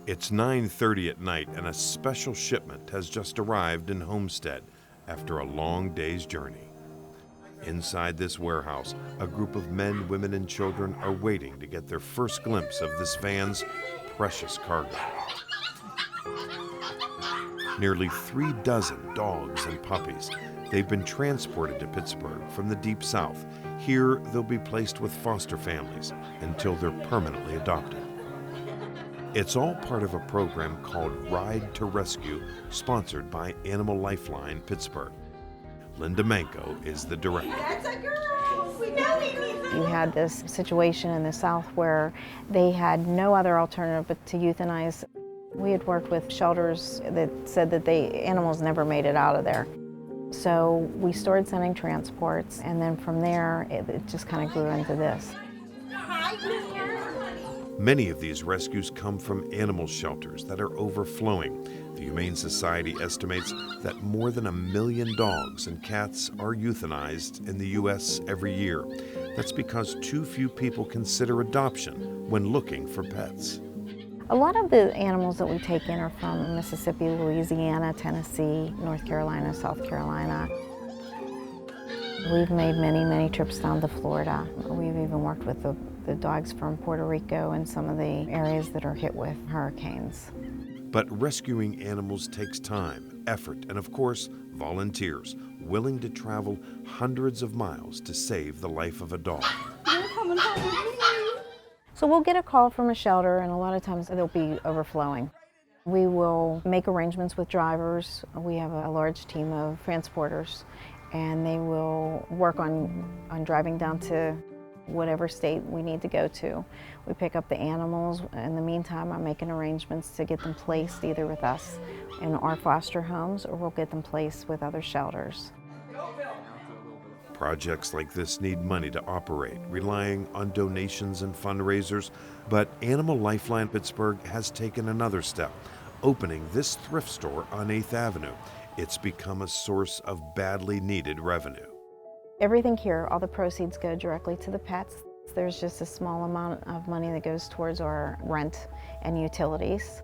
It's 9:30 at night and a special shipment has just arrived in Homestead after a long day's journey. Inside this warehouse, a group of men, women, and children are waiting to get their first glimpse of this van's precious cargo. Nearly 36 dogs and puppies. They've been transported to Pittsburgh from the Deep South. Here, they'll be placed with foster families until they're permanently adopted. It's all part of a program called Ride to Rescue, sponsored by Animal Lifeline Pittsburgh. Linda Manco is the director. That's a girl! We know he needs You had this situation in the South where they had no other alternative but to euthanize. We had worked with shelters that said that animals never made it out of there. So we started sending transports, and then from there, it just kind of grew into this. Many of these rescues come from animal shelters that are overflowing. The Humane Society estimates that more than 1 million dogs and cats are euthanized in the U.S. every year. That's because too few people consider adoption when looking for pets. A lot of the animals that we take in are from Mississippi, Louisiana, Tennessee, North Carolina, South Carolina. We've made many, many trips down to Florida. We've even worked with the dogs from Puerto Rico and some of the areas that are hit with hurricanes. But rescuing animals takes time, effort, and of course, volunteers willing to travel hundreds of miles to save the life of a dog. You're coming home with me. So we'll get a call from a shelter, and a lot of times they'll be overflowing. We will make arrangements with drivers. We have a large team of transporters, and they will work on driving down to whatever state we need to go to. We pick up the animals. In the meantime, I'm making arrangements to get them placed either with us in our foster homes, or we'll get them placed with other shelters. Projects like this need money to operate, relying on donations and fundraisers. But Animal Lifeline Pittsburgh has taken another step, opening this thrift store on 8th Avenue. It's become a source of badly needed revenue. Everything here, all the proceeds go directly to the pets. There's just a small amount of money that goes towards our rent and utilities.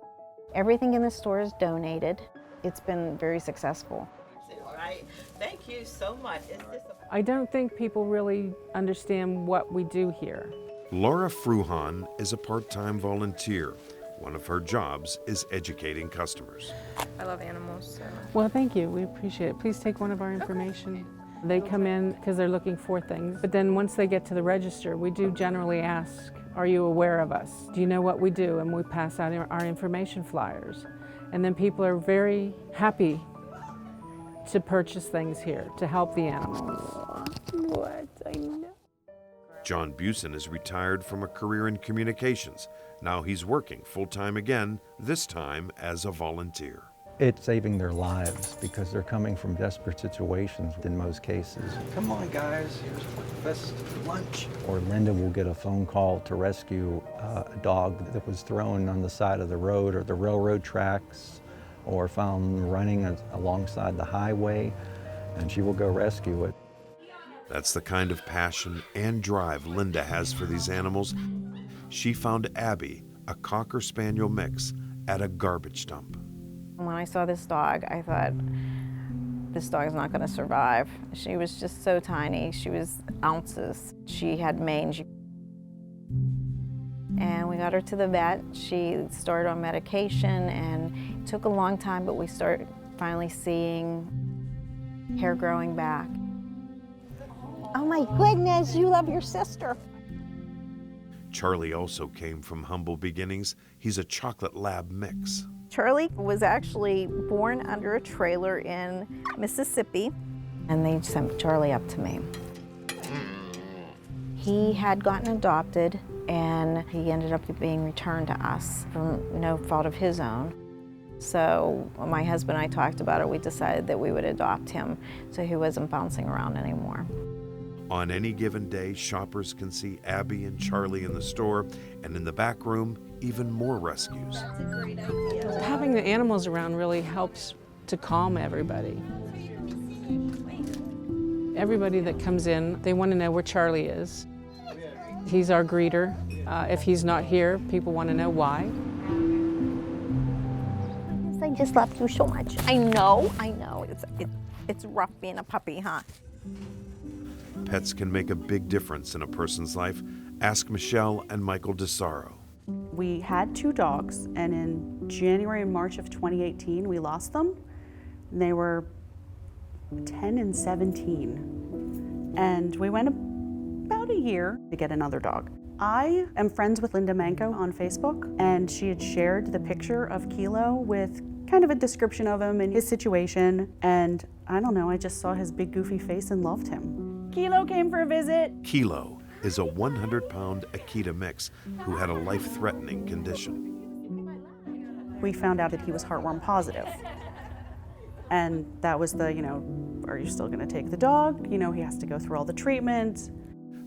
Everything in the store is donated. It's been very successful. Right. Thank you so much. I don't think people really understand what we do here. Laura Fruhan is a part-time volunteer. One of her jobs is educating customers. I love animals, so. Well, thank you. We appreciate it. Please take one of our information. They come in because they're looking for things, but then once they get to the register, we do generally ask, are you aware of us? Do you know what we do? And we pass out our information flyers. And then people are very happy to purchase things here to help the animals. What? I know. John Busen is retired from a career in communications. Now he's working full-time again, this time as a volunteer. It's saving their lives because they're coming from desperate situations in most cases. Come on, guys, here's breakfast, lunch. Or Linda will get a phone call to rescue a dog that was thrown on the side of the road or the railroad tracks, or found running alongside the highway, and she will go rescue it. That's the kind of passion and drive Linda has for these animals. She found Abby, a Cocker Spaniel mix, at a garbage dump. When I saw this dog, I thought, this dog is not going to survive. She was just so tiny. She was ounces. She had mange. And we got her to the vet. She started on medication, and it took a long time, but we started finally seeing hair growing back. Oh my goodness, you love your sister. Charlie also came from humble beginnings. He's a chocolate lab mix. Charlie was actually born under a trailer in Mississippi, and they sent Charlie up to me. He had gotten adopted, and he ended up being returned to us from no fault of his own. So my husband and I talked about it. We decided that we would adopt him so he wasn't bouncing around anymore. On any given day, shoppers can see Abby and Charlie in the store, and in the back room, even more rescues. That's a great idea. Having the animals around really helps to calm everybody. Everybody that comes in, they want to know where Charlie is. He's our greeter. If he's not here, people want to know why. just love you so much. I know. It's rough being a puppy, huh? Pets can make a big difference in a person's life. Ask Michelle and Michael DeSaro. We had 2 dogs, and in January and March of 2018, we lost them. They were 10 and 17. And we went about a year to get another dog. I am friends with Linda Manco on Facebook, and she had shared the picture of Kilo with kind of a description of him and his situation. And I don't know, I just saw his big goofy face and loved him. Kilo came for a visit. Kilo is a 100-pound Akita mix who had a life-threatening condition. We found out that he was heartworm positive. And that was the, are you still gonna take the dog? He has to go through all the treatment.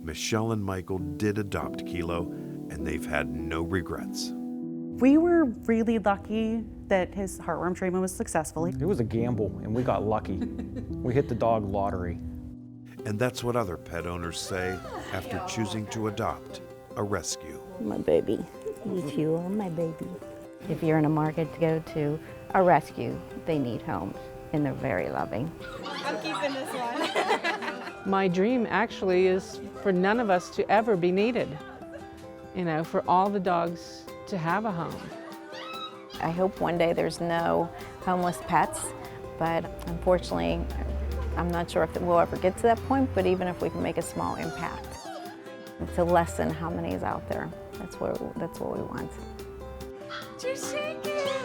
Michelle and Michael did adopt Kilo, and they've had no regrets. We were really lucky that his heartworm treatment was successful. It was a gamble, and we got lucky. We hit the dog lottery. And that's what other pet owners say after choosing to adopt a rescue. My baby. You too are my baby. If you're in a market to go to a rescue, they need homes, and they're very loving. My dream actually is for none of us to ever be needed, for all the dogs to have a home. I hope one day there's no homeless pets, but unfortunately, I'm not sure if we'll ever get to that point, but even if we can make a small impact to lessen how many is out there, that's what we want. Just shake it.